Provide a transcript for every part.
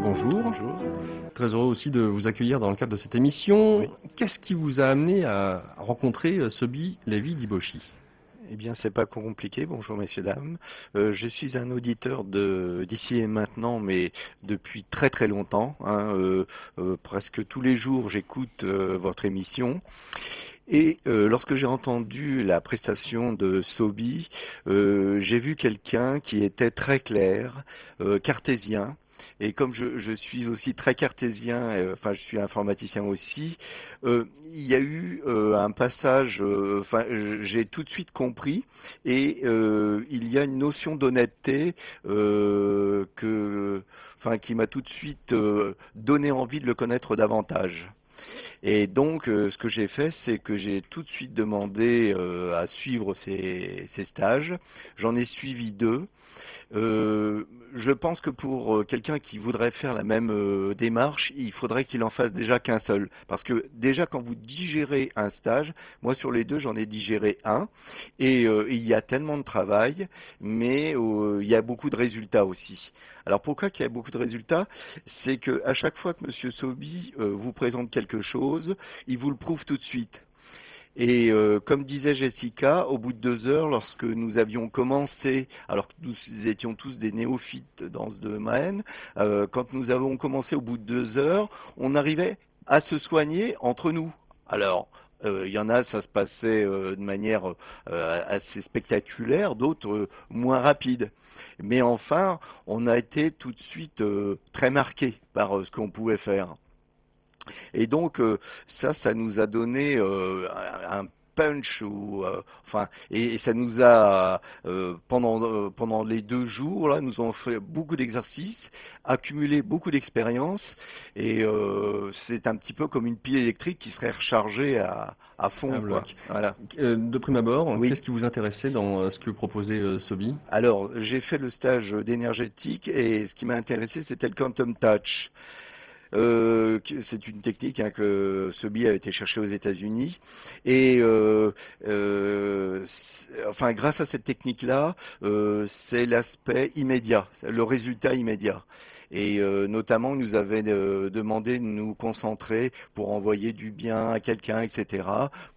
bonjour. Bonjour. Très heureux aussi de vous accueillir dans le cadre de cette émission. Oui. Qu'est-ce qui vous a amené à rencontrer Sobi Lévy-Dibochi? Eh bien, c'est pas compliqué. Bonjour, messieurs, dames. Je suis un auditeur d'ici et maintenant, mais depuis très très longtemps. Presque tous les jours, j'écoute votre émission. Et lorsque j'ai entendu la prestation de Sobi, j'ai vu quelqu'un qui était très clair, cartésien. Et comme je suis aussi très cartésien, enfin je suis informaticien aussi, il y a eu un passage, j'ai tout de suite compris, et il y a une notion d'honnêteté qui m'a tout de suite donné envie de le connaître davantage. Et donc, ce que j'ai fait, c'est que j'ai tout de suite demandé à suivre ces stages. J'en ai suivi 2. Je pense que pour quelqu'un qui voudrait faire la même démarche, il faudrait qu'il en fasse déjà qu'un seul. Parce que déjà, quand vous digérez un stage, moi sur les 2, j'en ai digéré un. Et il y a tellement de travail, mais il y a beaucoup de résultats aussi. Alors pourquoi qu'il y a beaucoup de résultats? C'est qu'à chaque fois que Monsieur Sobi vous présente quelque chose, il vous le prouve tout de suite. Et comme disait Jessica, au bout de 2 heures, lorsque nous avions commencé, alors que nous étions tous des néophytes dans ce domaine, quand nous avons commencé au bout de 2 heures, on arrivait à se soigner entre nous. Alors, il y en a, ça se passait de manière assez spectaculaire, d'autres moins rapide. Mais enfin, on a été tout de suite très marqués par ce qu'on pouvait faire. Et donc ça nous a donné un punch et ça nous a pendant les 2 jours là, nous avons fait beaucoup d'exercices, accumulé beaucoup d'expérience et c'est un petit peu comme une pile électrique qui serait rechargée à fond, quoi. Voilà. De prime abord, Oui. qu'est-ce qui vous intéressait dans ce que proposait Sobi? Alors, j'ai fait le stage d'énergétique et ce qui m'a intéressé, c'était le Quantum Touch. C'est une technique que Sobi a été chercher aux États-Unis et grâce à cette technique-là, c'est l'aspect immédiat, le résultat immédiat. Et notamment, il nous avait demandé de nous concentrer pour envoyer du bien à quelqu'un, etc.,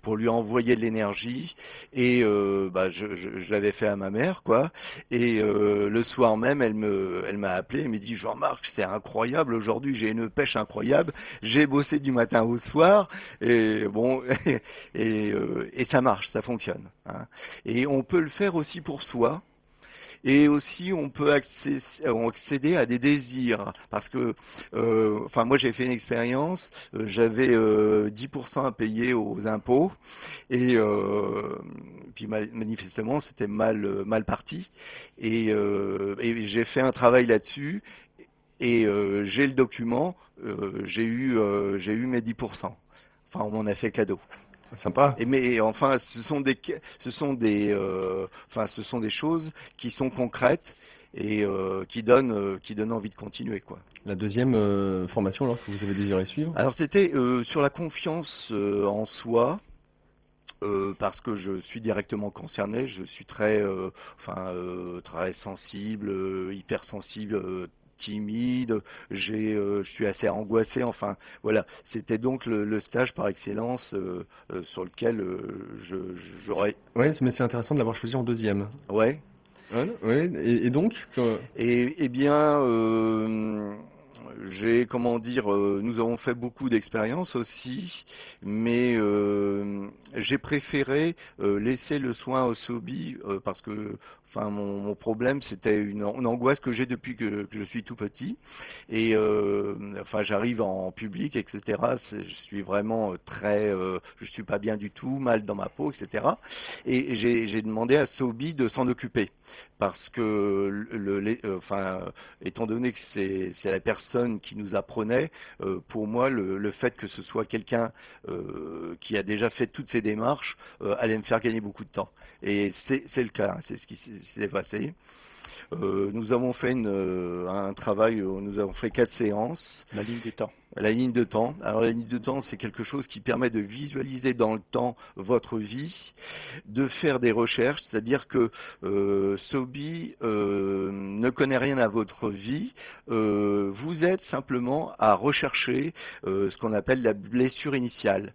pour lui envoyer de l'énergie. Et je l'avais fait à ma mère, quoi. Et le soir même, elle m'a appelé, elle m'a dit, Jean-Marc, c'est incroyable, aujourd'hui j'ai une pêche incroyable, j'ai bossé du matin au soir, et bon, et ça marche, ça fonctionne. Hein. Et on peut le faire aussi pour soi. Et aussi, on peut accéder à des désirs, parce que, moi j'ai fait une expérience, j'avais 10% à payer aux impôts, et puis manifestement c'était mal parti, et j'ai fait un travail là-dessus, et j'ai le document, j'ai eu mes 10%. Enfin, on m'en a fait cadeau. Sympa. Mais enfin, ce sont des choses qui sont concrètes et qui donnent envie de continuer, quoi. La deuxième formation alors que vous avez désiré suivre? Alors c'était sur la confiance en soi. Parce que je suis directement concerné, je suis très sensible, hypersensible, timide, je suis assez angoissé, enfin voilà, c'était donc le stage par excellence sur lequel j'aurais... Ouais, mais c'est intéressant de l'avoir choisi en deuxième. Ouais. Ouais, et donc Eh bien, nous avons fait beaucoup d'expériences aussi, mais j'ai préféré laisser le soin au Sobi parce que, mon problème, c'était une angoisse que j'ai depuis que je suis tout petit, et j'arrive en public, etc. Je suis vraiment je suis pas bien du tout, mal dans ma peau, etc. Et j'ai demandé à Sobi de s'en occuper. Parce que, étant donné que c'est la personne qui nous apprenait, pour moi, le fait que ce soit quelqu'un qui a déjà fait toutes ces démarches allait me faire gagner beaucoup de temps. Et c'est le cas, c'est ce qui s'est passé. Nous avons fait un travail, nous avons fait 4 séances. La ligne du temps. La ligne de temps. Alors la ligne de temps, c'est quelque chose qui permet de visualiser dans le temps votre vie, de faire des recherches, c'est-à-dire que Sobi ne connaît rien à votre vie, vous aide simplement à rechercher ce qu'on appelle la blessure initiale.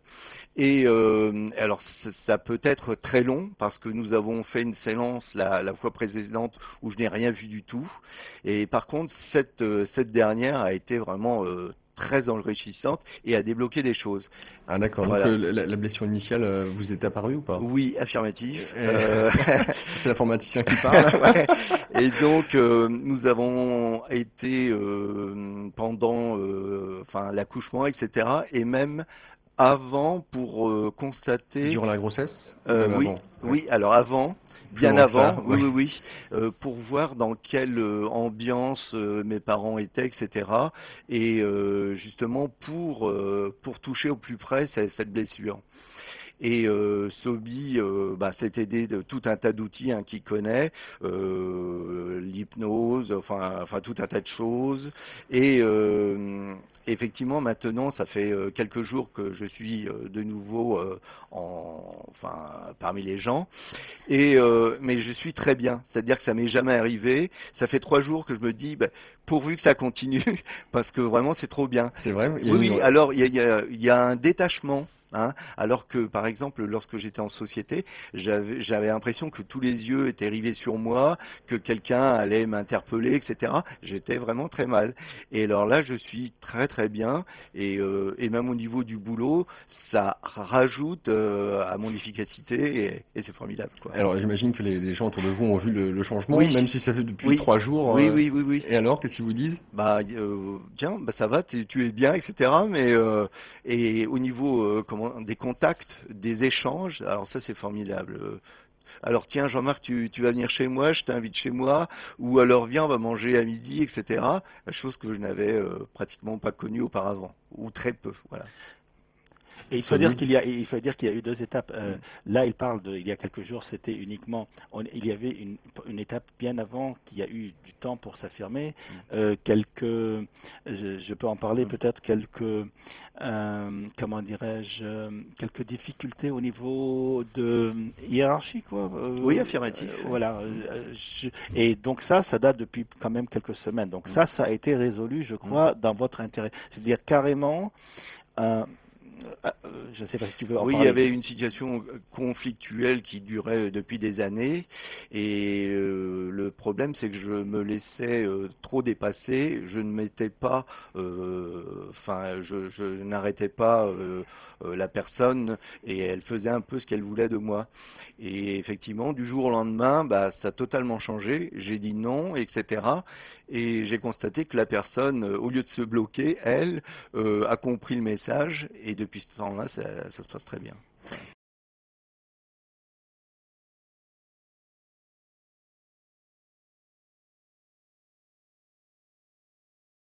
Et alors ça peut être très long parce que nous avons fait une séance la fois précédente où je n'ai rien vu du tout. Et par contre, cette dernière a été vraiment très enrichissante et a débloqué des choses. Ah d'accord, donc Voilà. la blessure initiale vous est apparue ou pas? Oui, affirmatif. C'est l'informaticien qui parle. Ouais. Et donc nous avons été pendant enfin l'accouchement, etc. Et même avant pour constater. Durant la grossesse? Oui, Avant? oui. Alors avant, Plus bien loin que ça, avant, oui, ouais. oui, oui, pour voir dans quelle ambiance mes parents étaient, etc. Et justement pour toucher au plus près cette blessure. Et Sobi s'est aidé de tout un tas d'outils qu'il connaît, l'hypnose, enfin tout un tas de choses. Et effectivement, maintenant, ça fait quelques jours que je suis de nouveau enfin parmi les gens. Et mais je suis très bien, c'est-à-dire que ça m'est jamais arrivé. Ça fait 3 jours que je me dis, pourvu que ça continue, parce que vraiment c'est trop bien. C'est vrai? Il y a Oui, oui. une- Alors il y a un détachement. Alors que, par exemple, lorsque j'étais en société, j'avais l'impression que tous les yeux étaient rivés sur moi, que quelqu'un allait m'interpeller, etc. J'étais vraiment très mal. Et alors là, je suis très très bien. Et même au niveau du boulot, ça rajoute à mon efficacité et c'est formidable, quoi. Alors j'imagine que les gens autour de vous ont vu le changement, Oui, même si ça fait depuis oui, 3 jours. oui, oui, oui, oui. Et alors, qu'est-ce qu'ils vous disent? Tiens, ça va, tu es bien, etc. Mais et au niveau des contacts, des échanges, alors ça c'est formidable. Alors tiens, Jean-Marc, tu vas venir chez moi, je t'invite chez moi, ou alors viens, on va manger à midi, etc. Chose que je n'avais pratiquement pas connue auparavant, ou très peu, voilà. Et il faut Sobi? il faut dire qu'il y a eu deux étapes. Là, il parle il y a quelques jours, c'était uniquement, il y avait une étape bien avant qu'il y a eu du temps pour s'affirmer. Je peux en parler peut-être comment dirais-je, quelques difficultés au niveau de hiérarchie, quoi. Oui, affirmatif. Voilà. Et donc ça date depuis quand même quelques semaines. Donc ça a été résolu, je crois, dans votre intérêt. C'est-à-dire carrément. Je ne sais pas si tu veux en Oui, il y parler. avait une situation conflictuelle qui durait depuis des années et le problème c'est que je me laissais trop dépasser, je ne m'étais pas, enfin je n'arrêtais pas la personne et elle faisait un peu ce qu'elle voulait de moi. Et effectivement, du jour au lendemain, ça a totalement changé, j'ai dit non, etc. Et j'ai constaté que la personne, au lieu de se bloquer, elle, a compris le message et depuis ce temps-là, ça se passe très bien.